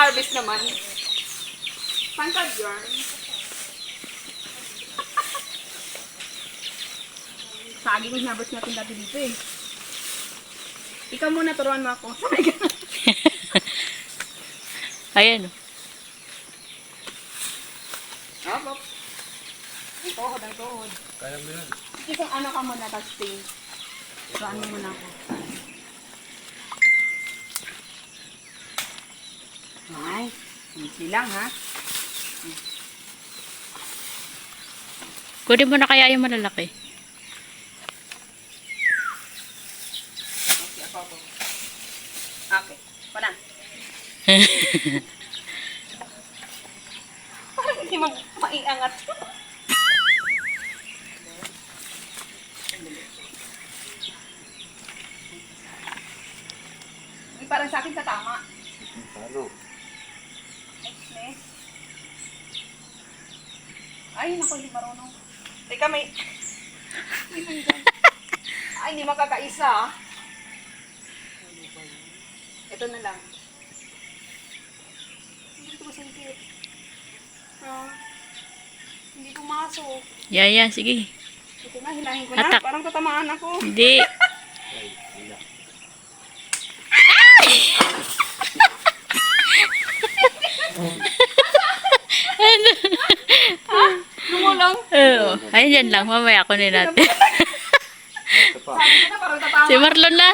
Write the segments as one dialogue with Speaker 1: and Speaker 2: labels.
Speaker 1: harvest naman. Pantad yarn. Saging yung harvest natin dati dito eh. Ikaw muna, turuan mo ako. Sanay ka na.
Speaker 2: Ayan.
Speaker 1: Opo. Ang tuhod, ang tuhod.
Speaker 3: Kaya mo yan.
Speaker 1: Isang ano ka muna, tapos stain. Turuan mo muna ako. Ay, easy lang ha.
Speaker 2: Kunin mo na kaya yung malalaki.
Speaker 1: Okay, ako. Okay, parang. Parang hindi mo maiangat. Ay, parang sa akin tatama.
Speaker 3: Paano?
Speaker 1: Next. Ay, naku, hindi marunong. Teka, may... Ay, hindi makakaisa. Ito na lang. Hindi ko masingkit. Hindi pumasok.
Speaker 2: Yeah, sige.
Speaker 1: Ito na, hilahin ko na.
Speaker 2: Atak.
Speaker 1: Parang tatamaan ako.
Speaker 2: Hindi.
Speaker 1: Lumulong.
Speaker 2: Oo. Ayun yan lang. Mamaya kunin natin.
Speaker 3: Ito pa.
Speaker 1: Sabi ko na, parang tatamaan.
Speaker 2: Si Marlon na.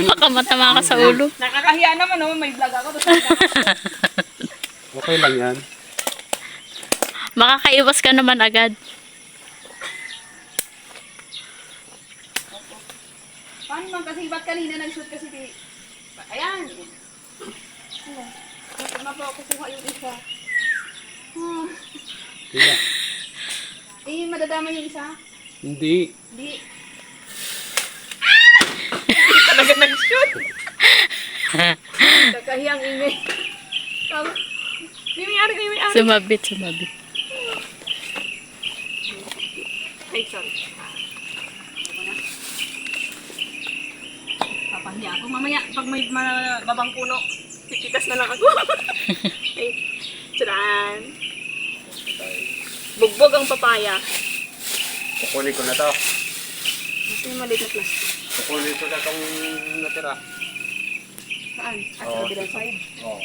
Speaker 2: Baka matama ka sa ulo.
Speaker 1: Nakakahiya naman, no? May vlog ako.
Speaker 3: Okay lang yan.
Speaker 2: Makakaiwas ka naman agad.
Speaker 1: Paano man kasi, ba't kanina nag-shoot kasi ayan. Bakit na po ako kuha yung isa?
Speaker 3: Kaya.
Speaker 1: Eh, madadama yung isa?
Speaker 3: Hindi.
Speaker 1: Hindi. Hindi talaga nag-shoot. Kakahiyang ingay. May ari.
Speaker 2: Sumabit.
Speaker 1: Ay, sorry. Papahiya ako. Mamaya, pag may babang puno, pipitas na lang ako. Ay, tsaran. Bugbog ang papaya.
Speaker 3: Kukunin ko na to.
Speaker 1: Mas may maliit na plastic.
Speaker 3: Kukunin ko na itong natira.
Speaker 1: Saan? At
Speaker 3: Oo.
Speaker 1: sa kabilang side.
Speaker 3: Oo.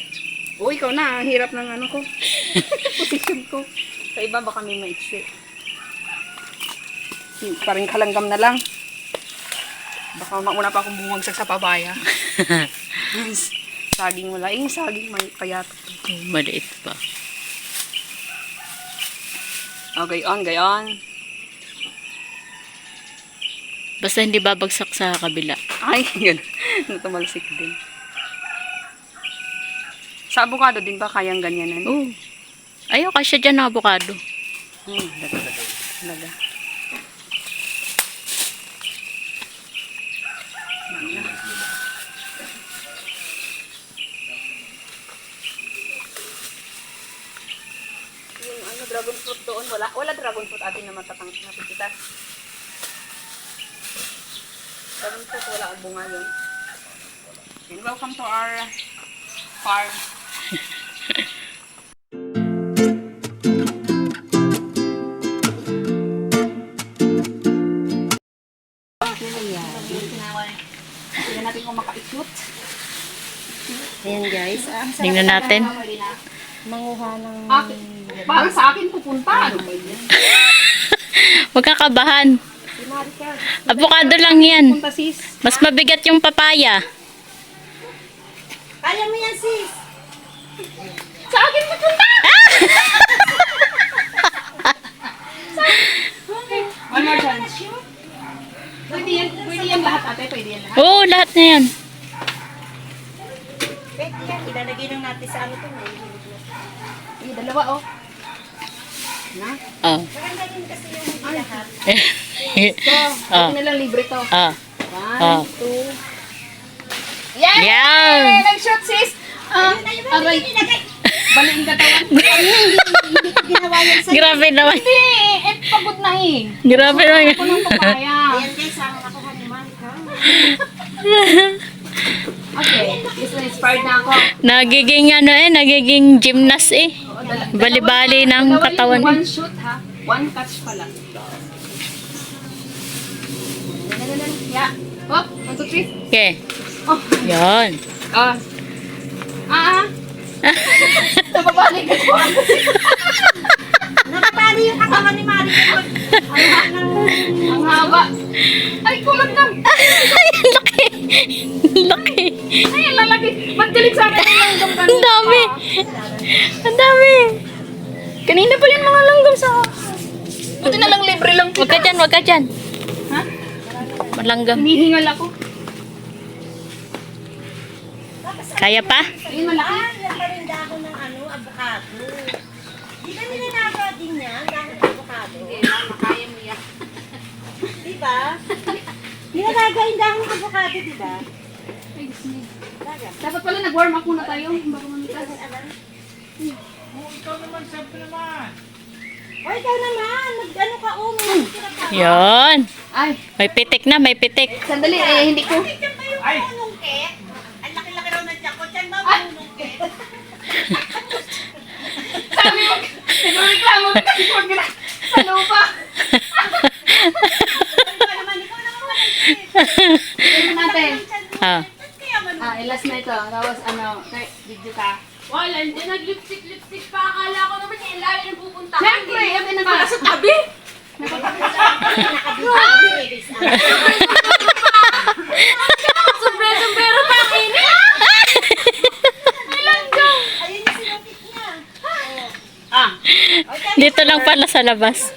Speaker 1: Oh, ikaw na. Ang hirap ng ano ko. Position ko. Sa iba, baka may maiksi. Parang kalanggam na lang. Baka mauna pa akong bumagsak sa pabaya. Saging wala. Eh, saging may payat.
Speaker 2: Maliit pa.
Speaker 1: Oh, gayon.
Speaker 2: Basta hindi babagsak sa kabila.
Speaker 1: Ay, yun. Natumalsik din. Sa avocado din ba kayang ganyanan?
Speaker 2: Oo. Ayaw kasya dyan ng avocado.
Speaker 1: Talaga. Yung ano, dragon fruit doon, wala dragon fruit atin na napipitas. Dragon fruit, wala ang bunga yun. And welcome to our farm. Tingnan natin kung maka-shoot.
Speaker 4: Ayan guys,
Speaker 2: Tingnan natin.
Speaker 4: manguha ng
Speaker 1: Parang sa akin pupunta. Ano ba yan?
Speaker 2: Huwag ka kabahan. Avocado lang yan.
Speaker 1: Punta sis.
Speaker 2: Mas mabigat yung papaya.
Speaker 4: Kaya mo yan sis!
Speaker 1: Sa akin pupunta! One more chance. Pwede yan lahat ate, pwede yan lahat.
Speaker 2: Oo, lahat na yan.
Speaker 4: Pwede yan, ilalagay lang natin sa ano to.
Speaker 1: Ay, dalawa oh. Na?
Speaker 2: Oh.
Speaker 4: Maganda din kasi yung lahat.
Speaker 1: So,
Speaker 2: Ah.
Speaker 1: ito na lang libre to.
Speaker 2: Ah. Ah.
Speaker 1: 1, 2. Yay!
Speaker 2: Yan!
Speaker 1: Nag-shoot sis! Aray. Baliin katawan.
Speaker 4: Hindi ko ginawa yan sa...
Speaker 2: Grabe naman.
Speaker 1: Hindi, pagod na eh.
Speaker 2: Grabe naman.
Speaker 1: Ako ng papaya.
Speaker 4: Ayan guys, ang nakuha ni Marika.
Speaker 1: Okay, this one inspired na ako.
Speaker 2: Nagiging ano nagiging gymnast eh. Bali-bali ng
Speaker 1: Dalawa
Speaker 2: katawan
Speaker 1: yung one
Speaker 2: eh.
Speaker 1: shoot ha. One catch pa lang. Yeah. Oh, 1, 2, 3.
Speaker 2: Okay.
Speaker 1: Oh.
Speaker 2: Yan.
Speaker 1: Ah. Napabalik ako.
Speaker 4: Napapali yung katawan ni Maricel.
Speaker 1: Ang haba. Ay, kulanggam.
Speaker 2: Laki. Laki.
Speaker 1: Ay, ang lalaki. Magdilig sa akin yung langgam kanina.
Speaker 2: Ang dami. Ang dami.
Speaker 1: Kanina pa yung mga langgam sa... Buti na lang libre lang.
Speaker 2: Wag ka dyan, wag ka dyan.
Speaker 1: Ha?
Speaker 2: Malanggam.
Speaker 1: Hinihingal ako.
Speaker 2: Kaya pa?
Speaker 1: Ayun, malaki.
Speaker 4: Yan pa rin dahon ng avocado. Di ba nilalagawa din yan, dahon ng avocado?
Speaker 1: Makaya mo yan.
Speaker 4: Di ba? Nilalagawa yung dahon ng avocado, di ba?
Speaker 1: Ay, gusto niya. Dapat pala nag-warm up muna tayo. Baka mamitas.
Speaker 4: O, ikaw naman. Nag-ano ka, mag-tira ka.
Speaker 2: Yan.
Speaker 1: Ay,
Speaker 2: May pitik na, may pitik.
Speaker 1: sandali. Eh, hindi ko.
Speaker 4: Diyan ba yung punungkit? Ang laki-laki raw ng tiyan ko. Diyan ba ang punungkit?
Speaker 1: Sabi mo, nagreklamo ka kasi huwag na sa lupa.
Speaker 4: Ikaw naman walang
Speaker 1: Tignan natin.
Speaker 2: Ah.
Speaker 4: Kaya man.
Speaker 1: Last na ito. Tapos video ka.
Speaker 5: Wala, hindi nag-lipstick pa. Akala ko naman yung layo na pupunta.
Speaker 1: Siyempre, kami nagpala sa tabi.
Speaker 5: Sombrero pa ang init.
Speaker 4: Ayun yung sinapit niya.
Speaker 1: Ah,
Speaker 2: Dito lang pala sa labas.